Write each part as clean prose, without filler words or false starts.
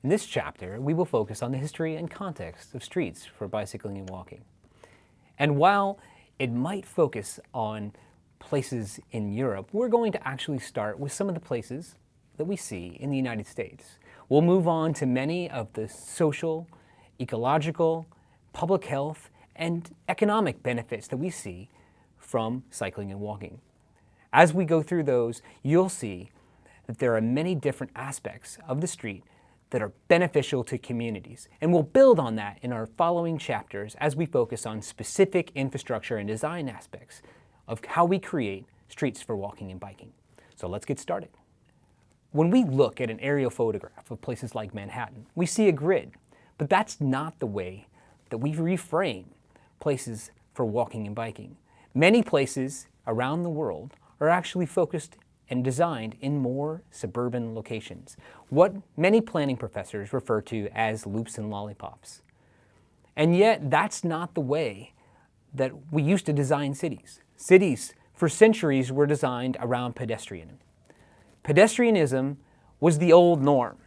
In this chapter, we will focus on the history and context of streets for bicycling and walking. And while it might focus on places in Europe, we're going to actually start with some of the places that we see in the United States. We'll move on to many of the social, ecological, public health, and economic benefits that we see from cycling and walking. As we go through those, you'll see that there are many different aspects of the street that are beneficial to communities. And we'll build on that in our following chapters as we focus on specific infrastructure and design aspects of how we create streets for walking and biking. So let's get started. When we look at an aerial photograph of places like Manhattan, we see a grid, but that's not the way that we reframe places for walking and biking. Many places around the world are actually focused and designed in more suburban locations, what many planning professors refer to as loops and lollipops. And yet, that's not the way that we used to design cities. Cities, for centuries, were designed around pedestrianism. Pedestrianism was the old norm.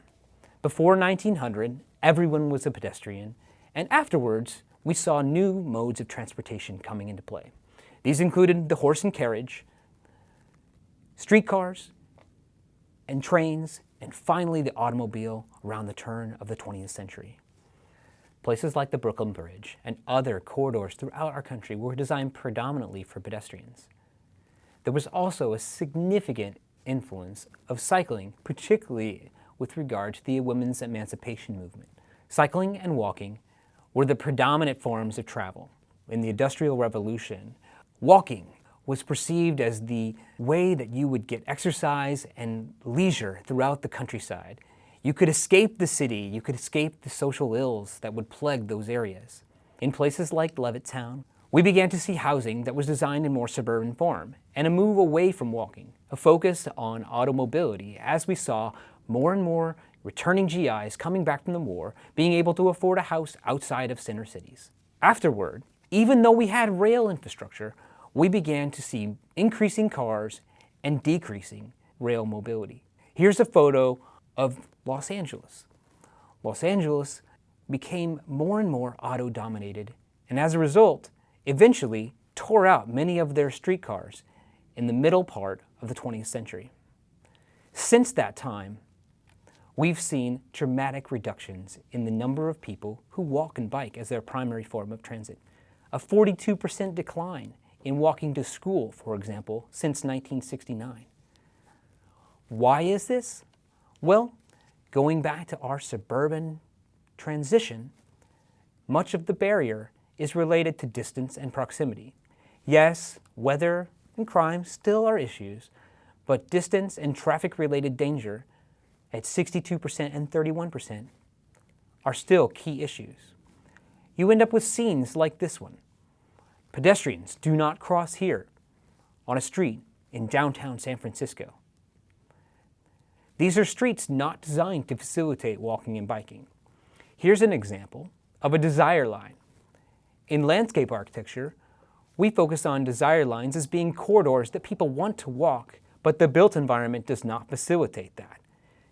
Before 1900, everyone was a pedestrian, and afterwards, we saw new modes of transportation coming into play. These included the horse and carriage, streetcars, and trains, and finally the automobile around the turn of the 20th century. Places like the Brooklyn Bridge and other corridors throughout our country were designed predominantly for pedestrians. There was also a significant influence of cycling, particularly with regard to the women's emancipation movement. Cycling and walking were the predominant forms of travel. In the Industrial Revolution, walking was perceived as the way that you would get exercise and leisure throughout the countryside. You could escape the city, you could escape the social ills that would plague those areas. In places like Levittown, we began to see housing that was designed in more suburban form, and a move away from walking, a focus on automobility as we saw more and more returning GIs coming back from the war being able to afford a house outside of center cities. Afterward, even though we had rail infrastructure, we began to see increasing cars and decreasing rail mobility. Here's a photo of Los Angeles. Los Angeles became more and more auto-dominated, and as a result, eventually tore out many of their streetcars in the middle part of the 20th century. Since that time, we've seen dramatic reductions in the number of people who walk and bike as their primary form of transit. A 42% decline in walking to school, for example, since 1969. Why is this? Well, going back to our suburban transition, much of the barrier is related to distance and proximity. Yes, weather and crime still are issues, but distance and traffic-related danger at 62% and 31% are still key issues. You end up with scenes like this one. Pedestrians do not cross here on a street in downtown San Francisco. These are streets not designed to facilitate walking and biking. Here's an example of a desire line. In landscape architecture, we focus on desire lines as being corridors that people want to walk, but the built environment does not facilitate that.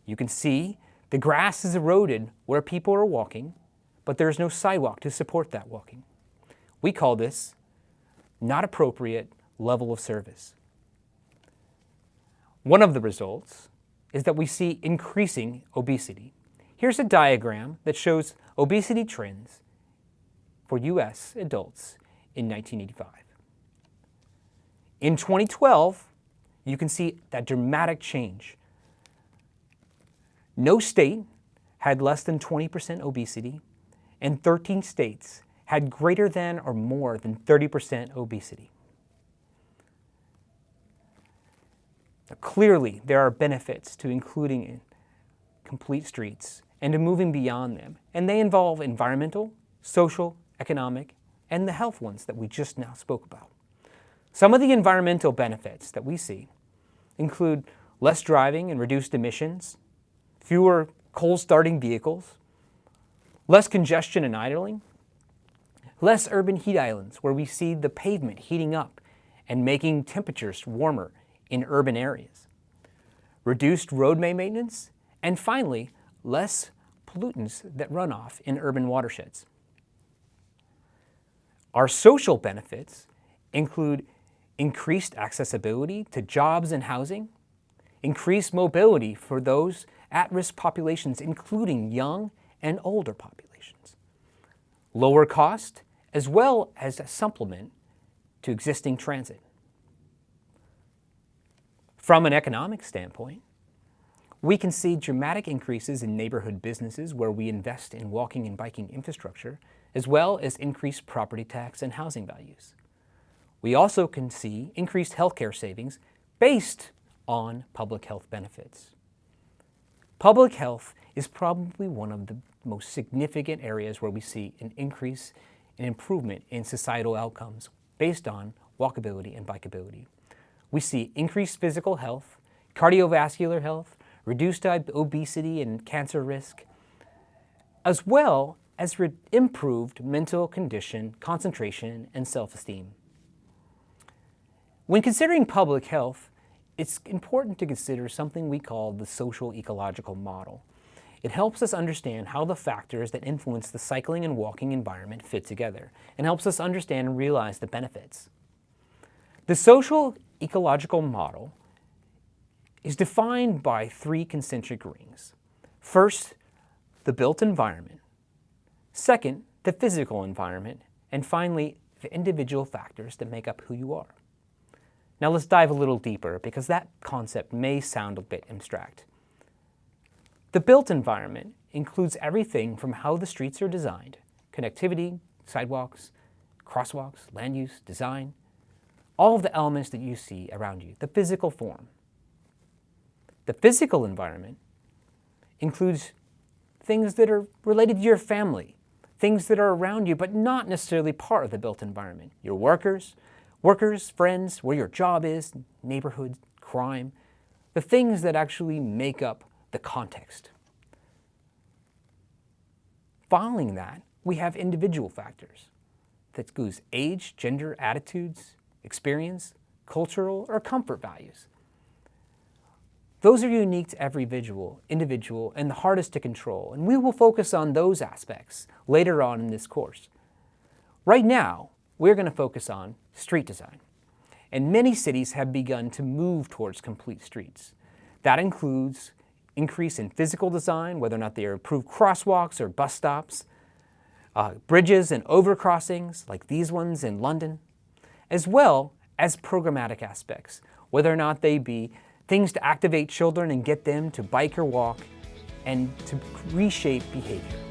You can see the grass is eroded where people are walking, but there is no sidewalk to support that walking. We call this not appropriate level of service. One of the results is that we see increasing obesity. Here's a diagram that shows obesity trends for US adults in 1985. In 2012, you can see that dramatic change. No state had less than 20% obesity, and 13 states had greater than or more than 30% obesity. Now, clearly, there are benefits to including complete streets and to moving beyond them, and they involve environmental, social, economic, and the health ones that we just now spoke about. Some of the environmental benefits that we see include less driving and reduced emissions, fewer coal-starting vehicles, less congestion and idling, less urban heat islands where we see the pavement heating up and making temperatures warmer in urban areas, reduced roadway maintenance, and finally, less pollutants that run off in urban watersheds. Our social benefits include increased accessibility to jobs and housing, increased mobility for those at-risk populations, including young and older populations, lower cost, as well as a supplement to existing transit. From an economic standpoint, we can see dramatic increases in neighborhood businesses where we invest in walking and biking infrastructure, as well as increased property tax and housing values. We also can see increased healthcare savings based on public health benefits. Public health is probably one of the most significant areas where we see an increase in improvement in societal outcomes based on walkability and bikeability. We see increased physical health, cardiovascular health, reduced obesity and cancer risk, as well as improved mental condition, concentration, and self-esteem. When considering public health, it's important to consider something we call the social ecological model. It helps us understand how the factors that influence the cycling and walking environment fit together, and helps us understand and realize the benefits. The social ecological model is defined by three concentric rings. First, the built environment. Second, the physical environment. And finally, the individual factors that make up who you are. Now let's dive a little deeper because that concept may sound a bit abstract. The built environment includes everything from how the streets are designed, connectivity, sidewalks, crosswalks, land use, design, all of the elements that you see around you, the physical form. The physical environment includes things that are related to your family, things that are around you but not necessarily part of the built environment. Your workers, friends, where your job is, neighborhood, crime, the things that actually make up the context. Following that, we have individual factors. That includes age, gender, attitudes, experience, cultural, or comfort values. Those are unique to every individual and the hardest to control, and we will focus on those aspects later on in this course. Right now, we're going to focus on street design, and many cities have begun to move towards complete streets. That includes increase in physical design, whether or not they are improved crosswalks or bus stops, bridges and overcrossings like these ones in London, as well as programmatic aspects, whether or not they be things to activate children and get them to bike or walk and to reshape behavior.